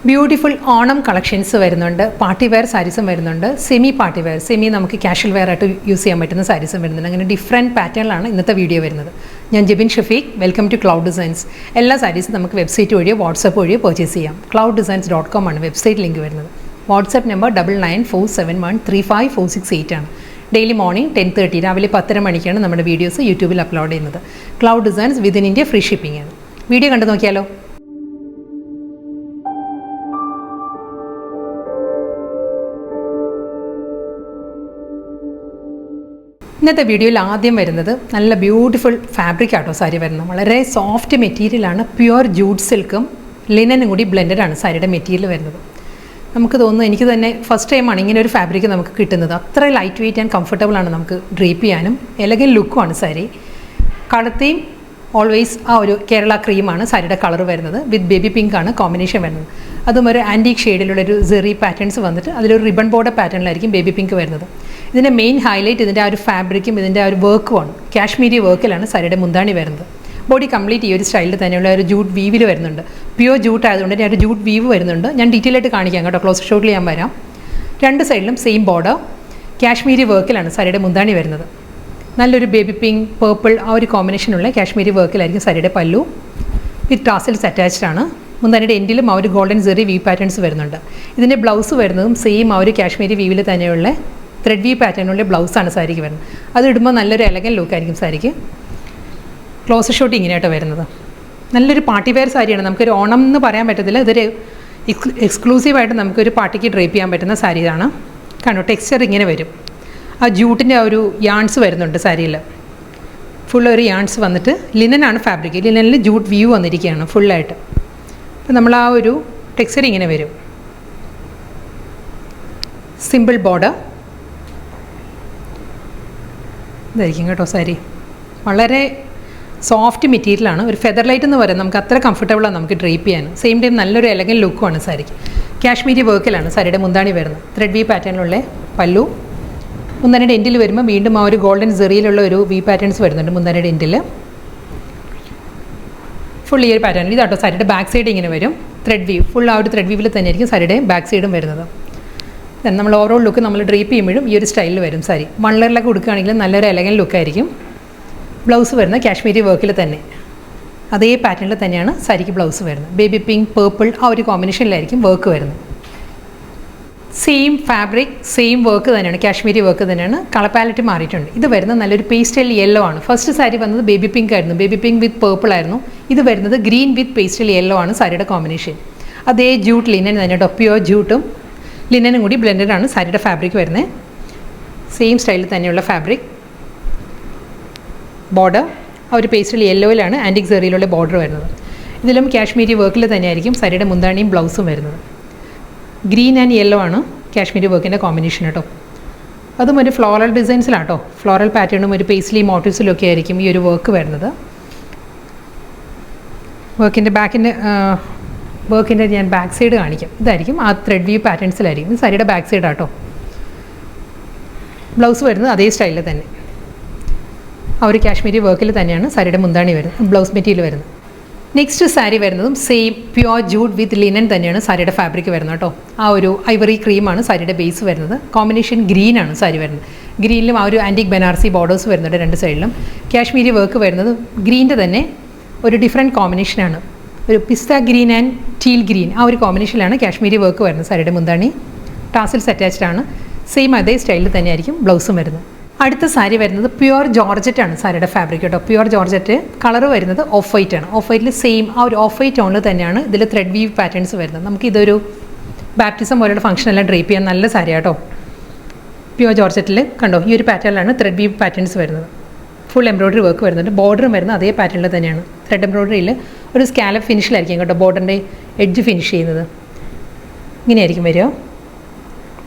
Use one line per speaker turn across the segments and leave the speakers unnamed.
Beautiful Onam collections വരുന്നുണ്ട്. Party wear സാരീസും വരുന്നുണ്ട്. Semi party wear, semi നമുക്ക് കാഷ്വൽ വെയർ ആയിട്ട് യൂസ് ചെയ്യാൻ പറ്റുന്ന സാരീസും വരുന്നുണ്ട്. അങ്ങനെ ഡിഫറെൻറ്റ് പാറ്റേണിലാണ് ഇന്നത്തെ വീഡിയോ വരുന്നത്. ഞാൻ Jebin Shafeeq, welcome to cloud designs. എല്ലാ സാരീസും നമുക്ക് വെബ്സൈറ്റ് വഴിയോ വാട്സപ്പ് വഴിയോ പർച്ചേസ് ചെയ്യാം. clouddesigns.com ആണ് വെബ്സൈറ്റ് ലിങ്ക് വരുന്നത്. വാട്സപ്പ് നമ്പർ 9947135468 ആണ്. ഡെയിലി മോർണിംഗ് 10:30 രാവിലെ 10:30 മണിക്കാണ് നമ്മുടെ വീഡിയോസ് യൂട്യൂബിൽ അപ്ലോഡ് ചെയ്യുന്നത്. Cloud designs within India free shipping ആണ്. വീഡിയോ കണ്ടു നോക്കിയാലോ. ഇന്നത്തെ വീഡിയോയിൽ ആദ്യം വരുന്നത് നല്ല ബ്യൂട്ടിഫുൾ ഫാബ്രിക് ആട്ടോ സാരി വരുന്നത്. വളരെ സോഫ്റ്റ് മെറ്റീരിയലാണ്. പ്യുവർ ജൂട്ട് സിൽക്കും ലിനനും കൂടി ബ്ലെൻഡഡാണ് സാരിയുടെ മെറ്റീരിയൽ വരുന്നത്. നമുക്ക് തോന്നുന്നു, എനിക്ക് തന്നെ ഫസ്റ്റ് ടൈമാണ് ഇങ്ങനെ ഒരു ഫാബ്രിക് നമുക്ക് കിട്ടുന്നത്. അത്ര ലൈറ്റ് വെയ്റ്റ് ആൻഡ് കംഫർട്ടബിൾ ആണ് നമുക്ക് ഡ്രേപ്പ് ചെയ്യാനും. എലഗൻ ലുക്കുമാണ് സാരി. കളർത്തേയും ഓൾവേസ് ആ ഒരു കേരള ക്രീമാണ് സാരിയുടെ കളർ വരുന്നത്. വിത്ത് ബേബി പിങ്ക് ആണ് കോമ്പിനേഷൻ വരുന്നത്. അതും ഒരു ആൻറ്റീക് ഷെയ്ഡിലുള്ള ഒരു സെറി പാറ്റേൺസ് വന്നിട്ട് അതിലൊരു റിബൺ ബോർഡർ പാറ്റേണിലായിരിക്കും ബേബി പിങ്ക് വരുന്നത്. ഇതിൻ്റെ മെയിൻ ഹൈലൈറ്റ് ഇതിൻ്റെ ആ ഒരു ഫാബ്രിക്കും ഇതിൻ്റെ ആ ഒരു വർക്കുമാണ്. കാശ്മീരി വർക്കിലാണ് സാരിയുടെ മുന്താണി വരുന്നത്. ബോഡി കംപ്ലീറ്റ് ഈ ഒരു സ്റ്റൈലിൽ തന്നെയുള്ള ഒരു ജൂട്ട് വീവിൽ വരുന്നുണ്ട്. പ്യുവർ ജൂട്ട് ആയതുകൊണ്ട് തന്നെ ഒരു ജൂട്ട് വീവ് വരുന്നുണ്ട്. ഞാൻ ഡീറ്റെയിൽ ആയിട്ട് കാണിക്കാം കേട്ടോ, ക്ലോസ് ഷോട്ടിൽ ഞാൻ വരാം. രണ്ട് സൈഡിലും സെയിം ബോർഡർ കാശ്മീരി വർക്കിലാണ് സാരിയുടെ മുന്താണി വരുന്നത്. നല്ലൊരു ബേബി പിങ്ക് പേർപ്പിൾ ആ ഒരു കോമ്പിനേഷനുള്ള കാശ്മീരി വർക്കിലായിരിക്കും സാരിയുടെ പല്ലു. വിത്ത് ടാസിൽസ് അറ്റാച്ച്ഡ് ആണ്. മുന്താനിയുടെ എൻഡിലും ആ ഒരു ഗോൾഡൻ സെറി വീവ് പാറ്റേൺസ് വരുന്നുണ്ട്. ഇതിൻ്റെ ബ്ലൗസ് വരുന്നതും സെയിം ആ ഒരു കാശ്മീരി വീവിൽ തന്നെയുള്ള ത്രെഡ് വീവ് പാറ്റേണിലുള്ള ബ്ലൗസാണ് സാരിക്ക് വരുന്നത്. അത് ഇടുമ്പോൾ നല്ലൊരു എലഗൻ ലുക്കായിരിക്കും സാരിക്ക്. ക്ലോസ് ഷോട്ട് ഇങ്ങനെയായിട്ട് വരുന്നത്. നല്ലൊരു പാർട്ടി വെയർ സാരിയാണ്. നമുക്കൊരു ഓണം എന്ന് പറയാൻ പറ്റത്തില്ല. ഇതൊരു എക്സ്ക്ലൂസീവായിട്ട് നമുക്കൊരു പാർട്ടിക്ക് ഡ്രേപ്പ് ചെയ്യാൻ പറ്റുന്ന സാരിയാണ്. കണ്ടോ, ടെക്സ്ചർ ഇങ്ങനെ വരും. ആ ജൂട്ടിൻ്റെ ആ ഒരു യാൺസ് വരുന്നുണ്ട് സാരിയിൽ. ഫുൾ ഒരു യാൺസ് വന്നിട്ട് ലിനനാണ് ഫാബ്രിക്. ലിനനിൽ ജൂട്ട് വ്യൂ വന്നിരിക്കുകയാണ് ഫുള്ളായിട്ട്. അപ്പോൾ നമ്മൾ ആ ഒരു ടെക്സ്ചർ ഇങ്ങനെ വരും. സിമ്പിൾ ബോർഡർ ഇതായിരിക്കും കേട്ടോ സാരി. വളരെ സോഫ്റ്റ് മെറ്റീരിയലാണ്. ഒരു ഫെദർ ലൈറ്റ് എന്ന് പറയുന്നത് നമുക്ക് അത്ര കംഫർട്ടബിളാണ് നമുക്ക് ഡ്രേപ്പ് ചെയ്യാൻ. സെയിം ടൈം നല്ലൊരു എലഗൻ ലുക്കുമാണ് സാരിക്ക്. കാശ്മീരി വർക്കിലാണ് സാരിയുടെ മുന്താണി വരുന്നത്. ത്രെഡ് വി പാറ്റേണിലുള്ള പല്ലു. മുന്താനിയുടെ എൻഡിൽ വരുമ്പോൾ വീണ്ടും ആ ഒരു ഗോൾഡൻ സെറിയിലുള്ള ഒരു വി പാറ്റേൺസ് വരുന്നുണ്ട് മുന്താനിയുടെ എൻഡിൽ. ഫുൾ ഈ ഒരു പാറ്റേൺ ഇതാട്ടോ സാരിയുടെ ബാക്ക് സൈഡ് ഇങ്ങനെ വരും. ത്രെഡ് വീവ് ഫുൾ ആ ഒരു ത്രെഡ് വീവിൽ തന്നെയായിരിക്കും സാരിയുടെ ബാക്ക് സൈഡും വരുന്നത്. നമ്മൾ ഓവറോൾ ലുക്ക് നമ്മൾ ഡ്രേപ്പ് ചെയ്യുമ്പോഴും ഈ ഒരു സ്റ്റൈലിൽ വരും സാരി. വൺ ലെയറിലൊക്കെ കൊടുക്കുകയാണെങ്കിൽ നല്ലൊരു എലഗൻ ലുക്കായിരിക്കും. ബ്ലൗസ് വരുന്ന കാശ്മീരി വർക്കിൽ തന്നെ അതേ പാറ്റേണിൽ തന്നെയാണ് സാരിക്ക് ബ്ലൗസ് വരുന്നത്. ബേബി പിങ്ക് പേർപ്പിൾ ആ ഒരു കോമ്പിനേഷനിലായിരിക്കും വർക്ക് വരുന്നത്. സെയിം ഫാബ്രിക് സെയിം വർക്ക് തന്നെയാണ്, കാശ്മീരി വർക്ക് തന്നെയാണ്. കളർ പാലറ്റ് മാറിയിട്ടുണ്ട്. ഇത് വരുന്നത് നല്ലൊരു പേസ്റ്റൽ യെല്ലോ ആണ്. ഫസ്റ്റ് സാരി വന്നത് ബേബി പിങ്ക് ആയിരുന്നു. ബേബി പിങ്ക് വിത്ത് പേർപ്പിൾ ആയിരുന്നു. ഇത് വരുന്നത് ഗ്രീൻ വിത്ത് പേസ്റ്റൽ യെല്ലോ ആണ് സാരിയുടെ കോമ്പിനേഷൻ. അതേ ജൂട്ട് ലിനൻ തന്നെ കേട്ടോ. പ്യുവർ ജൂട്ടും ലിനനും കൂടി ബ്ലെൻഡഡാണ് സാരിയുടെ ഫാബ്രിക് വരുന്നത്. സെയിം സ്റ്റൈലിൽ തന്നെയുള്ള ഫാബ്രിക്. ബോർഡർ ആ ഒരു പേസ്റ്റൽ യെല്ലോയിലാണ് ആൻറ്റിക് സെറിയിലുള്ള ബോർഡർ വരുന്നത്. ഇതിലും കാശ്മീരി വർക്കിൽ തന്നെയായിരിക്കും സാരിയുടെ മുന്താണിയും ബ്ലൗസും വരുന്നത്. ഗ്രീൻ ആൻഡ് യെല്ലോ ആണ് കാശ്മീരി വർക്കിൻ്റെ കോമ്പിനേഷൻ കേട്ടോ. അതും ഒരു ഫ്ലോറൽ ഡിസൈൻസിലാട്ടോ. ഫ്ലോറൽ പാറ്റേണും ഒരു പേസ്ലി മോട്ടീവ്സിലും ഒക്കെ ആയിരിക്കും ഈ ഒരു വർക്ക് വരുന്നത്. വർക്കിൻ്റെ ഞാൻ ബാക്ക് സൈഡ് കാണിക്കാം. ഇതായിരിക്കും ആ ത്രെഡ് വ്യൂ പാറ്റേൺസിലായിരിക്കും. ഇത് സാരിയുടെ ബാക്ക് സൈഡ് ആട്ടോ. ബ്ലൗസ് വരുന്നത് അതേ സ്റ്റൈലിൽ തന്നെ ആ ഒരു കാശ്മീരി വർക്കിൽ തന്നെയാണ് സാരിയുടെ മുന്താണി വരുന്നത്, ബ്ലൗസ് മെറ്റീരിയൽ വരുന്നത്. നെക്സ്റ്റ് സാരി വരുന്നതും സെയിം പ്യുവർ ജൂട്ട് വിത്ത് ലിനൻ തന്നെയാണ് സാരിയുടെ ഫാബ്രിക് വരുന്നത് കേട്ടോ. ആ ഒരു ഐവറി ക്രീമാണ് സാരിയുടെ ബേസ് വരുന്നത്. കോമ്പിനേഷൻ ഗ്രീനാണ് സാരി വരുന്നത്. ഗ്രീനിലും ആ ഒരു ആൻറ്റിക് ബനാറസി ബോർഡേഴ്സ് വരുന്നുണ്ട് രണ്ട് സൈഡിലും. കാശ്മീരി വർക്ക് വരുന്നത് ഗ്രീൻ്റെ തന്നെ ഒരു ഡിഫറെൻറ്റ് കോമ്പിനേഷനാണ്. ഒരു പിസ്ത ഗ്രീൻ ആൻഡ് ടീൽ ഗ്രീൻ ആ ഒരു കോമ്പിനേഷനിലാണ് കാശ്മീരി വർക്ക് വരുന്നത്. സാരിയുടെ മുന്താണി ടാസിൽസ് അറ്റാച്ച്ഡ് ആണ്. സെയിം അതേ സ്റ്റൈലിൽ തന്നെയായിരിക്കും ബ്ലൗസും വരുന്നത്. അടുത്ത സാരി വരുന്നത് പ്യുവർ ജോർജറ്റ് ആണ് സാരിയുടെ ഫാബ്രിക് കേട്ടോ. Pure georgette. കളർ വരുന്നത് ഓഫ് വൈറ്റ് ആണ്. ഓഫ് വൈറ്റിൽ സെയിം ആ ഒരു ഓഫ് വൈറ്റ് ടോണിൽ തന്നെയാണ് ഇതിൽ ത്രെഡ് വീവ് പാറ്റേൺസ് വരുന്നത്. നമുക്കിതൊരു ബാപ്റ്റിസം പോലെയുള്ള ഫംഗ്ഷനെല്ലാം ഡ്രേപ്പ് ചെയ്യാൻ നല്ല സാരി കേട്ടോ. പ്യുവർ ജോർജറ്റിൽ കണ്ടോ ഈ ഒരു പാറ്റേണിലാണ് ത്രെഡ് വീവ് പാറ്റേൺസ് വരുന്നത്. ഫുൾ എംബ്രോയ്ഡറി വർക്ക് വരുന്നുണ്ട്. ബോർഡറും വരുന്നത് അതേ പാറ്റേണിൽ തന്നെയാണ്. ത്രെഡ് എംബ്രോയ്ഡറിയിൽ ഒരു സ്കാലപ്പ് ഫിനിഷിലായിരിക്കും കേട്ടോ ബോർഡറിൻ്റെ എഡ്ജ് ഫിനിഷ് ചെയ്യുന്നത്. ഇങ്ങനെയായിരിക്കും വരിക.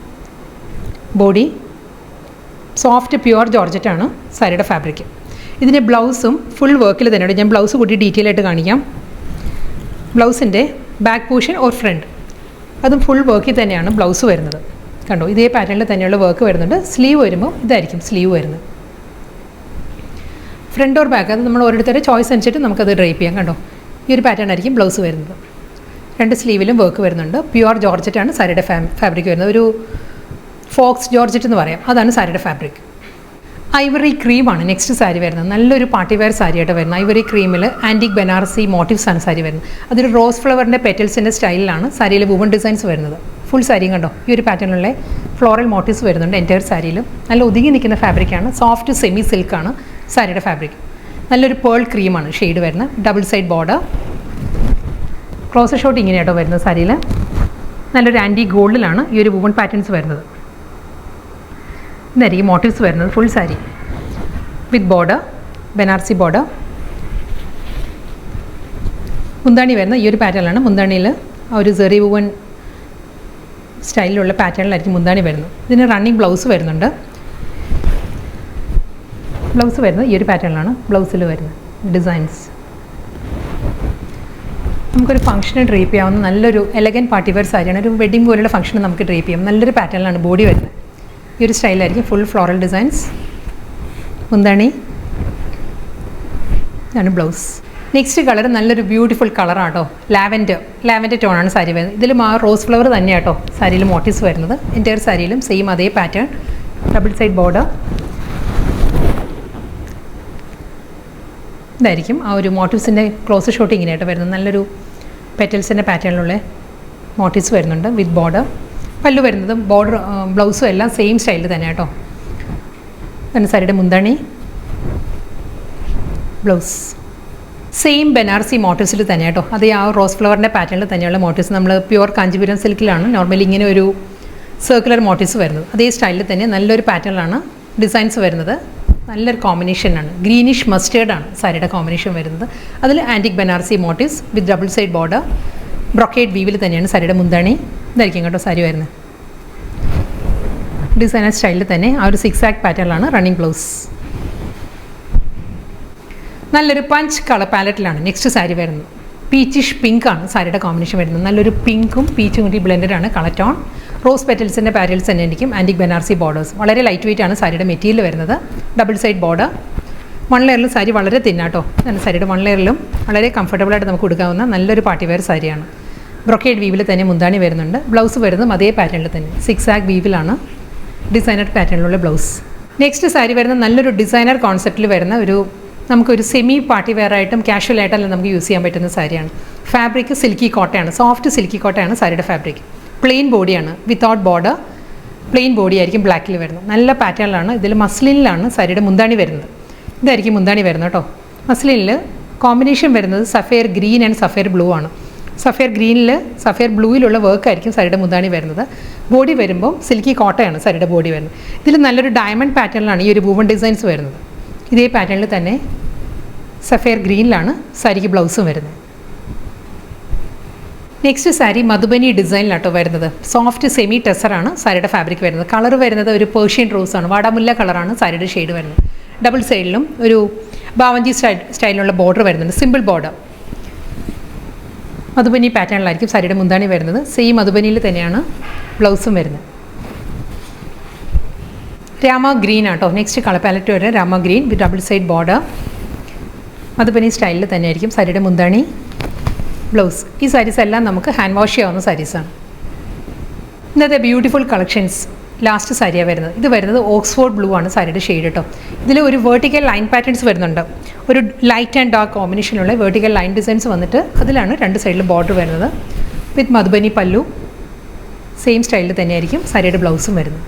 ബോഡി സോഫ്റ്റ് പ്യുവർ ജോർജറ്റാണ് സാരിയുടെ ഫാബ്രിക്. ഇതിൻ്റെ ബ്ലൗസും ഫുൾ വർക്കിൽ തന്നെയാണ്. ഞാൻ ബ്ലൗസ് കൂടി ഡീറ്റെയിൽ ആയിട്ട് കാണിക്കാം. ബ്ലൗസിൻ്റെ ബാക്ക് പോർഷൻ ഓർ ഫ്രണ്ട് അതും ഫുൾ വർക്കിൽ തന്നെയാണ് ബ്ലൗസ് വരുന്നത്. കണ്ടോ ഇതേ പാറ്റേണിൽ തന്നെയുള്ള വർക്ക് വരുന്നുണ്ട്. സ്ലീവ് വരുമ്പോൾ ഇതായിരിക്കും സ്ലീവ് വരുന്നത്. ഫ്രണ്ട് ഓർ ബാക്ക് അത് നമ്മൾ ഓരോരുത്തരുടെ ചോയ്സ് അനുസരിച്ചിട്ട് നമുക്കത് ഡ്രേപ്പ് ചെയ്യാം. കണ്ടോ ഈ ഒരു പാറ്റേൺ ആയിരിക്കും ബ്ലൗസ് വരുന്നത്. 2 സ്ലീവിലും വർക്ക് വരുന്നുണ്ട്. പ്യുവർ ജോർജറ്റാണ് സാരിയുടെ ഫാബ്രിക് വരുന്നത്. ഒരു ഫോക്സ് ജോർജറ്റ് എന്ന് പറയാം, അതാണ് സാരിയുടെ ഫാബ്രിക്. ഐവറി ക്രീമാണ് നെക്സ്റ്റ് സാരി വരുന്നത്. നല്ലൊരു പാർട്ടി വെയർ സാരിയായിട്ട് വരുന്നത്. ഐവറി ക്രീമിൽ ആൻറ്റിക് ബനാറസി മോട്ടീവ്സ് ആണ് സാരി വരുന്നത്. അതൊരു റോസ് ഫ്ലവറിൻ്റെ പെറ്റൽസിൻ്റെ സ്റ്റൈലിലാണ് സാരിയിൽ വുമൺ ഡിസൈൻസ് വരുന്നത്. ഫുൾ സാരിയും കണ്ടോ, ഈ ഒരു പാറ്റേണിലുള്ള ഫ്ലോറൽ മോട്ടീവ്സ് വരുന്നുണ്ട് എൻറ്റയർ സാരിയിലും. നല്ല ഒതുങ്ങി നിൽക്കുന്ന ഫാബ്രിക്കാണ്. സോഫ്റ്റ് സെമി സിൽക്കാണ് സാരിയുടെ ഫാബ്രിക്. നല്ലൊരു പേൾ ക്രീമാണ് ഷെയ്ഡ് വരുന്നത്. Double side border. Closer shot ഇങ്ങനെയാട്ടോ വരുന്നത് സാരിയിൽ. നല്ലൊരു ആൻറ്റി ഗോൾഡിലാണ് ഈ ഒരു വുമൺ പാറ്റേൺസ് വരുന്നത്. ഇതായിരിക്കും മോട്ടീവ്സ് വരുന്നത് ഫുൾ സാരി വിത്ത് ബോർഡർ, ബനാറസി ബോർഡർ. മുന്താണി വരുന്നത് ഈ ഒരു പാറ്റേണിലാണ്. മുന്താണിയിൽ ആ ഒരു സെറി വുവൺ സ്റ്റൈലിലുള്ള പാറ്റേണിലായിരിക്കും മുന്താണി വരുന്നത്. ഇതിന് റണ്ണിങ് ബ്ലൗസ് വരുന്നുണ്ട്. ബ്ലൗസ് വരുന്നത് ഈ ഒരു പാറ്റേണിലാണ് ബ്ലൗസിൽ വരുന്നത് ഡിസൈൻസ്. നമുക്കൊരു ഫംഗ്ഷന് ഡ്രേപ്പ് ചെയ്യാവുന്ന നല്ലൊരു എലഗൻറ്റ് പാർട്ടി വെയർ സാരിയാണ്. ഒരു വെഡിങ് പോലുള്ള ഫംഗ്ഷന് നമുക്ക് ഡ്രേപ്പ് ചെയ്യാം. നല്ലൊരു പാറ്റേണിലാണ് ബോഡി വരുന്നത്. ഈ ഒരു സ്റ്റൈലായിരിക്കും ഫുൾ ഫ്ലോറൽ ഡിസൈൻസ്. മുന്താണി, ഇതാണ് ബ്ലൗസ്. നെക്സ്റ്റ് കളർ നല്ലൊരു ബ്യൂട്ടിഫുൾ കളറാട്ടോ. ലാവൻഡർ ടോണാണ് സാരി വരുന്നത്. ഇതിലും ആ റോസ് ഫ്ലവർ തന്നെയാട്ടോ സാരിയിൽ മോട്ടീവ്സ് വരുന്നത്. എൻറ്റയർ സാരിയിലും സെയിം അതേ പാറ്റേൺ. Double side border. ഇതായിരിക്കും ആ ഒരു മോട്ടീവ്സിൻ്റെ ക്ലോസ് ഷോട്ട് ഇങ്ങനെയായിട്ട് വരുന്നത്. നല്ലൊരു പെറ്റൽസിൻ്റെ പാറ്റേണിലുള്ള മോട്ടീവ്സ് വരുന്നുണ്ട് വിത്ത് ബോർഡർ. പല്ലു വരുന്നതും ബോർഡർ ബ്ലൗസും എല്ലാം സെയിം സ്റ്റൈലിൽ തന്നെ കേട്ടോ. പിന്നെ സാരിയുടെ മുന്താണി, ബ്ലൗസ് സെയിം ബനാറസി മോട്ടീവ്സിൽ തന്നെ കേട്ടോ. അതേ ആ റോസ് ഫ്ലവറിൻ്റെ പാറ്റേണിൽ തന്നെയുള്ള മോട്ടീവ്സ്. നമ്മൾ പ്യുവർ കാഞ്ചീപുരം സിൽക്കിലാണ് നോർമലി ഇങ്ങനെ ഒരു സർക്കുലർ മോട്ടീവ്സ് വരുന്നത്. അതേ സ്റ്റൈലിൽ തന്നെ നല്ലൊരു പാറ്റേണിലാണ് ഡിസൈൻസ് വരുന്നത്. നല്ലൊരു കോമ്പിനേഷനാണ്. ഗ്രീനിഷ് മസ്റ്റേർഡാണ് സാരിയുടെ കോമ്പിനേഷൻ വരുന്നത്. അതിൽ antique Banarasi motifs with double side border. Brocade വീവിൽ തന്നെയാണ് സാരിയുടെ മുന്താണി. ഇതായിരിക്കും കേട്ടോ സാരി വരുന്നത്. ഡിസൈനർ സ്റ്റൈലിൽ തന്നെ ആ ഒരു 6 ആക്ട് പാറ്റേണിലാണ് റണ്ണിങ് ബ്ലൗസ്. നല്ലൊരു പഞ്ച് കളർ പാലറ്റിലാണ് നെക്സ്റ്റ് സാരി വരുന്നത്. പീച്ചിഷ് പിങ്ക് ആണ് സാരിയുടെ കോമ്പിനേഷൻ വരുന്നത്. നല്ലൊരു പിങ്കും പീച്ചും കൂടി ബ്ലെൻഡഡാണ് കളർ ടോൺ. റോസ് പെറ്റൽസിൻ്റെ പാറ്റേൺസ് തന്നെ ആയിരിക്കും. Antique Banarasi borders. വളരെ ലൈറ്റ് വെയിറ്റ് ആണ് സാരിയുടെ മെറ്റീരിയൽ വരുന്നത്. Double side border. 1 ലെയറിലും സാരി വളരെ തിന്നാട്ടോ. സാരിയുടെ 1 ലെയറിലും വളരെ കംഫർട്ടബിളായിട്ട് നമുക്ക് കൊടുക്കാവുന്ന നല്ലൊരു പാർട്ടി വെയർ സാരിയാണ്. ബ്രൊക്കേഡ് വീവിൽ തന്നെ മുന്താണി വരുന്നുണ്ട്. ബ്ലൗസ് വരുന്നതും അതേ പാറ്റേണിൽ തന്നെ 6 ആക്ട് വീവിലാണ് ഡിസൈനർ പാറ്റേണിലുള്ള ബ്ലൗസ്. നെക്സ്റ്റ് സാരി വരുന്നത് നല്ലൊരു ഡിസൈനർ കോൺസെപ്റ്റിൽ വരുന്ന നമുക്കൊരു സെമി പാർട്ടി വെയർ ആയിട്ടും കാഷ്വൽ ആയിട്ടെല്ലാം നമുക്ക് യൂസ് ചെയ്യാൻ പറ്റുന്ന സാരിയാണ്. ഫാബ്രിക് സിൽക്കി കോട്ടയാണ്. സോഫ്റ്റ് സിൽക്കി കോട്ടയാണ് സാരിയുടെ ഫാബ്രിക്. പ്ലെയിൻ ബോഡിയാണ് വിത്തൗട്ട് ബോർഡർ. പ്ലെയിൻ ബോഡി ആയിരിക്കും ബ്ലാക്കിൽ വരുന്നത്. നല്ല പാറ്റേണിലാണ്. ഇതിൽ മസ്ലിനിലാണ് സാരിയുടെ മുന്താണി വരുന്നത്. ഇതായിരിക്കും മുന്താണി വരുന്നത് കേട്ടോ. മസ്ലിനിൽ കോമ്പിനേഷൻ വരുന്നത് sapphire green and sapphire blue ആണ്. സഫയർ ഗ്രീനിൽ സഫയർ ബ്ലൂയിലുള്ള വർക്കായിരിക്കും സാരിയുടെ മുന്താണി വരുന്നത്. ബോഡി വരുമ്പോൾ സിൽക്കി കോട്ടയാണ് സാരിയുടെ ബോഡി വരുന്നത്. ഇതിൽ നല്ലൊരു ഡയമണ്ട് പാറ്റേണിലാണ് ഈ ഒരു വുമൺ ഡിസൈൻസ് വരുന്നത്. ഇതേ പാറ്റേണിൽ തന്നെ സഫയർ ഗ്രീനിലാണ് സാരിക്ക് ബ്ലൗസും വരുന്നത്. നെക്സ്റ്റ് സാരി മധുബനി ഡിസൈനിലാട്ടോ വരുന്നത്. സോഫ്റ്റ് സെമി ടെസറാണ് സാരിയുടെ ഫാബ്രിക് വരുന്നത്. കളർ വരുന്നത് ഒരു പേർഷ്യൻ റോസാണ്. വാടാമുല്ല കളറാണ് സാരിയുടെ ഷെയ്ഡ് വരുന്നത്. ഡബിൾ സൈഡിലും ഒരു ബാവഞ്ചി സ്റ്റൈലിലുള്ള ബോർഡർ വരുന്നുണ്ട്. Simple border. മധുബനി പാറ്റേണിലായിരിക്കും സാരിയുടെ മുന്താണി വരുന്നത്. സെയിം മധുബനിയിൽ തന്നെയാണ് ബ്ലൗസും വരുന്നത്. രാമ ഗ്രീൻ ആട്ടോ നെക്സ്റ്റ് കളർ പാലറ്റ് വരെ. Rama green with double side border. Madhubani സ്റ്റൈലിൽ തന്നെയായിരിക്കും സാരിയുടെ മുന്താണി, ബ്ലൗസ്. ഈ സാരീസ് എല്ലാം നമുക്ക് ഹാൻഡ് വാഷ് ചെയ്യാവുന്ന സാരീസാണ്. ഇന്നത്തെ ബ്യൂട്ടിഫുൾ കളക്ഷൻസ് ലാസ്റ്റ് സാരിയാണ് വരുന്നത്. ഇത് വരുന്നത് ഓക്സ്ഫോർഡ് ബ്ലൂ ആണ് സാരിയുടെ ഷെയ്ഡ് കേട്ടോ. ഇതിൽ ഒരു വേർട്ടിക്കൽ ലൈൻ പാറ്റേൺസ് വരുന്നുണ്ട്. ഒരു ലൈറ്റ് ആൻഡ് ഡാർക്ക് കോമ്പിനേഷനുള്ള വേർട്ടിക്കൽ ലൈൻ ഡിസൈൻസ് വന്നിട്ട് അതിലാണ് 2 സൈഡിലും ബോർഡർ വരുന്നത്. വിത്ത് മധുബനി പല്ലു. സെയിം സ്റ്റൈലിൽ തന്നെയായിരിക്കും സാരിയുടെ ബ്ലൗസും വരുന്നത്.